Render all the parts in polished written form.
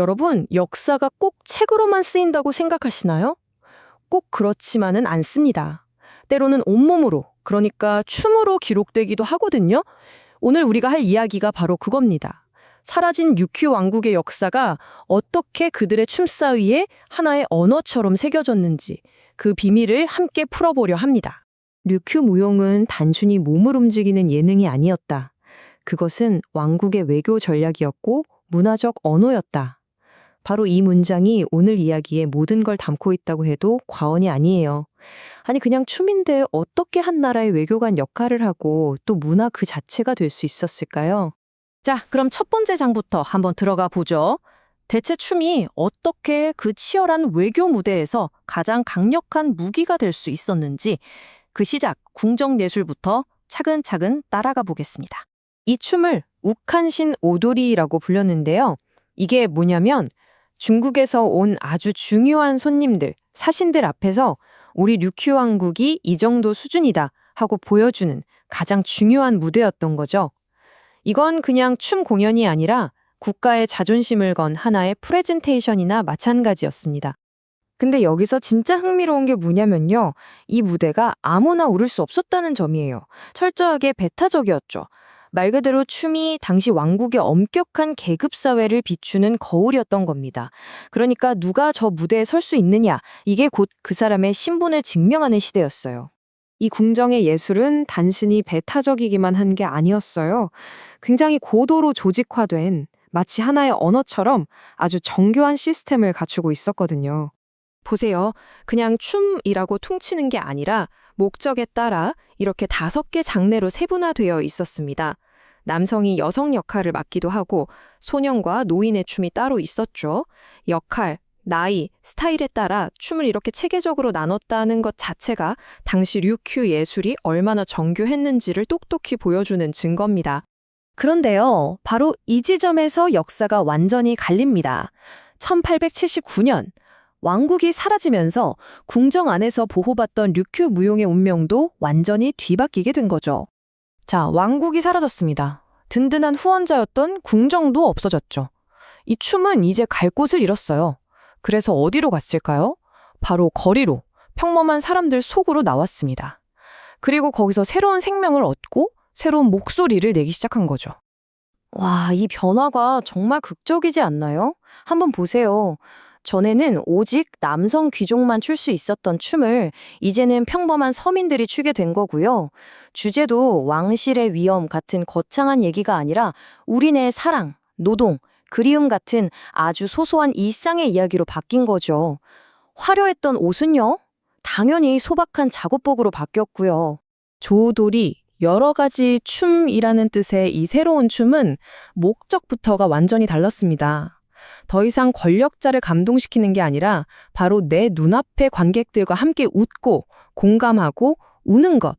여러분, 역사가 꼭 책으로만 쓰인다고 생각하시나요? 꼭 그렇지만은 않습니다. 때로는 온몸으로, 그러니까 춤으로 기록되기도 하거든요. 오늘 우리가 할 이야기가 바로 그겁니다. 사라진 류큐 왕국의 역사가 어떻게 그들의 춤사위에 하나의 언어처럼 새겨졌는지 그 비밀을 함께 풀어보려 합니다. 류큐 무용은 단순히 몸을 움직이는 예능이 아니었다. 그것은 왕국의 외교 전략이었고 문화적 언어였다. 바로 이 문장이 오늘 이야기의 모든 걸 담고 있다고 해도 과언이 아니에요. 아니 그냥 춤인데 어떻게 한 나라의 외교관 역할을 하고 또 문화 그 자체가 될 수 있었을까요? 자, 그럼 첫 번째 장부터 한번 들어가 보죠. 대체 춤이 어떻게 그 치열한 외교 무대에서 가장 강력한 무기가 될 수 있었는지 그 시작, 궁정예술부터 차근차근 따라가 보겠습니다. 이 춤을 욱한신 오도리라고 불렸는데요. 이게 뭐냐면 중국에서 온 아주 중요한 손님들, 사신들 앞에서 우리 류큐 왕국이 이 정도 수준이다 하고 보여주는 가장 중요한 무대였던 거죠. 이건 그냥 춤 공연이 아니라 국가의 자존심을 건 하나의 프레젠테이션이나 마찬가지였습니다. 근데 여기서 진짜 흥미로운 게 뭐냐면요. 이 무대가 아무나 오를 수 없었다는 점이에요. 철저하게 배타적이었죠. 말 그대로 춤이 당시 왕국의 엄격한 계급사회를 비추는 거울이었던 겁니다. 그러니까 누가 저 무대에 설 수 있느냐, 이게 곧 그 사람의 신분을 증명하는 시대였어요. 이 궁정의 예술은 단순히 배타적이기만 한 게 아니었어요. 굉장히 고도로 조직화된 마치 하나의 언어처럼 아주 정교한 시스템을 갖추고 있었거든요. 보세요. 그냥 춤이라고 퉁치는 게 아니라 목적에 따라 이렇게 5개 장르로 세분화되어 있었습니다. 남성이 여성 역할을 맡기도 하고 소년과 노인의 춤이 따로 있었죠. 역할, 나이, 스타일에 따라 춤을 이렇게 체계적으로 나눴다는 것 자체가 당시 류큐 예술이 얼마나 정교했는지를 똑똑히 보여주는 증거입니다. 그런데요, 바로 이 지점에서 역사가 완전히 갈립니다. 1879년, 왕국이 사라지면서 궁정 안에서 보호받던 류큐 무용의 운명도 완전히 뒤바뀌게 된 거죠. 자, 왕국이 사라졌습니다. 든든한 후원자였던 궁정도 없어졌죠. 이 춤은 이제 갈 곳을 잃었어요. 그래서 어디로 갔을까요? 바로 거리로, 평범한 사람들 속으로 나왔습니다. 그리고 거기서 새로운 생명을 얻고 새로운 목소리를 내기 시작한 거죠. 와, 이 변화가 정말 극적이지 않나요? 한번 보세요. 전에는 오직 남성 귀족만 출 수 있었던 춤을 이제는 평범한 서민들이 추게 된 거고요. 주제도 왕실의 위험 같은 거창한 얘기가 아니라 우리네 사랑, 노동, 그리움 같은 아주 소소한 일상의 이야기로 바뀐 거죠. 화려했던 옷은요? 당연히 소박한 작업복으로 바뀌었고요. 조돌이 여러 가지 춤이라는 뜻의 이 새로운 춤은 목적부터가 완전히 달랐습니다. 더 이상 권력자를 감동시키는 게 아니라 바로 내 눈앞의 관객들과 함께 웃고 공감하고 우는 것.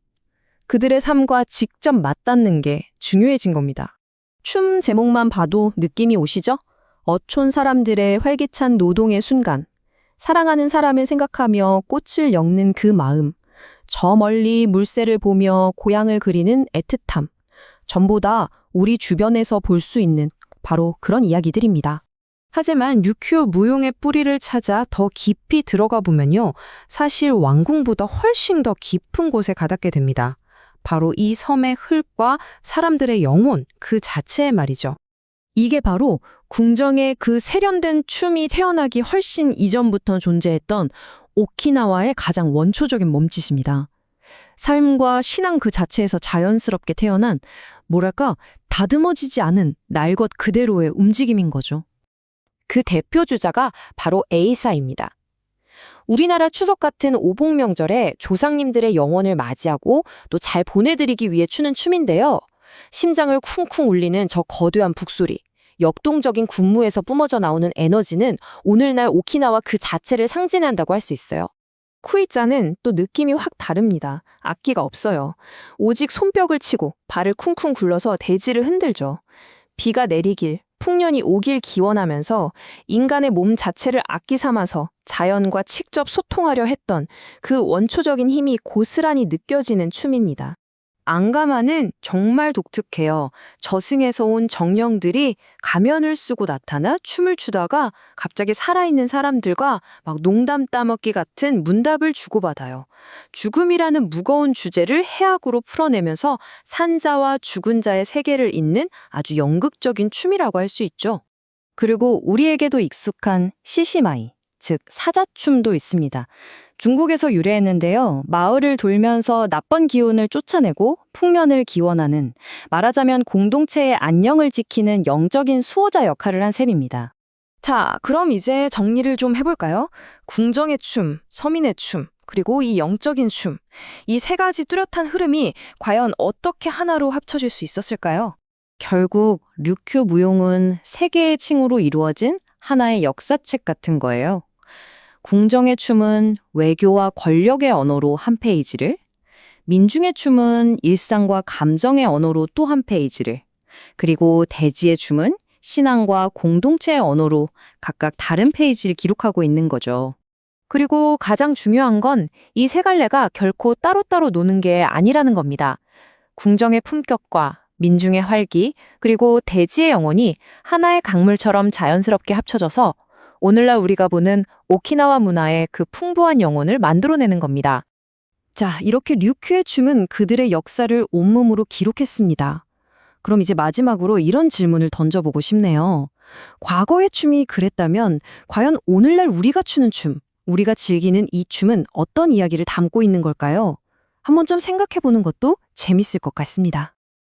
그들의 삶과 직접 맞닿는 게 중요해진 겁니다. 춤 제목만 봐도 느낌이 오시죠? 어촌 사람들의 활기찬 노동의 순간. 사랑하는 사람을 생각하며 꽃을 엮는 그 마음. 저 멀리 물새를 보며 고향을 그리는 애틋함. 전부 다 우리 주변에서 볼 수 있는 바로 그런 이야기들입니다. 하지만 류큐 무용의 뿌리를 찾아 더 깊이 들어가 보면요. 사실 왕궁보다 훨씬 더 깊은 곳에 가닿게 됩니다. 바로 이 섬의 흙과 사람들의 영혼 그 자체의 말이죠. 이게 바로 궁정의 그 세련된 춤이 태어나기 훨씬 이전부터 존재했던 오키나와의 가장 원초적인 몸짓입니다. 삶과 신앙 그 자체에서 자연스럽게 태어난 뭐랄까 다듬어지지 않은 날 것 그대로의 움직임인 거죠. 그 대표 주자가 바로 에이사입니다. 우리나라 추석 같은 오복 명절에 조상님들의 영혼을 맞이하고 또 잘 보내드리기 위해 추는 춤인데요. 심장을 쿵쿵 울리는 저 거대한 북소리, 역동적인 군무에서 뿜어져 나오는 에너지는 오늘날 오키나와 그 자체를 상징한다고 할 수 있어요. 쿠이자는 또 느낌이 확 다릅니다. 악기가 없어요. 오직 손뼉을 치고 발을 쿵쿵 굴러서 대지를 흔들죠. 비가 내리길, 풍년이 오길 기원하면서 인간의 몸 자체를 악기 삼아서 자연과 직접 소통하려 했던 그 원초적인 힘이 고스란히 느껴지는 춤입니다. 앙가마는 정말 독특해요. 저승에서 온 정령들이 가면을 쓰고 나타나 춤을 추다가 갑자기 살아있는 사람들과 막 농담 따먹기 같은 문답을 주고받아요. 죽음이라는 무거운 주제를 해악으로 풀어내면서 산자와 죽은 자의 세계를 잇는 아주 연극적인 춤이라고 할 수 있죠. 그리고 우리에게도 익숙한 시시마이, 즉 사자춤도 있습니다. 중국에서 유래했는데요. 마을을 돌면서 나쁜 기운을 쫓아내고 풍년을 기원하는, 말하자면 공동체의 안녕을 지키는 영적인 수호자 역할을 한 셈입니다. 자, 그럼 이제 정리를 좀 해볼까요? 궁정의 춤, 서민의 춤, 그리고 이 영적인 춤. 이 세 가지 뚜렷한 흐름이 과연 어떻게 하나로 합쳐질 수 있었을까요? 결국 류큐 무용은 세 개의 층으로 이루어진 하나의 역사책 같은 거예요. 궁정의 춤은 외교와 권력의 언어로 한 페이지를, 민중의 춤은 일상과 감정의 언어로 또 한 페이지를, 그리고 대지의 춤은 신앙과 공동체의 언어로 각각 다른 페이지를 기록하고 있는 거죠. 그리고 가장 중요한 건 이 세 갈래가 결코 따로따로 노는 게 아니라는 겁니다. 궁정의 품격과 민중의 활기, 그리고 대지의 영혼이 하나의 강물처럼 자연스럽게 합쳐져서 오늘날 우리가 보는 오키나와 문화의 그 풍부한 영혼을 만들어내는 겁니다. 자, 이렇게 류큐의 춤은 그들의 역사를 온몸으로 기록했습니다. 그럼 이제 마지막으로 이런 질문을 던져보고 싶네요. 과거의 춤이 그랬다면 과연 오늘날 우리가 추는 춤, 우리가 즐기는 이 춤은 어떤 이야기를 담고 있는 걸까요? 한번 좀 생각해보는 것도 재밌을 것 같습니다.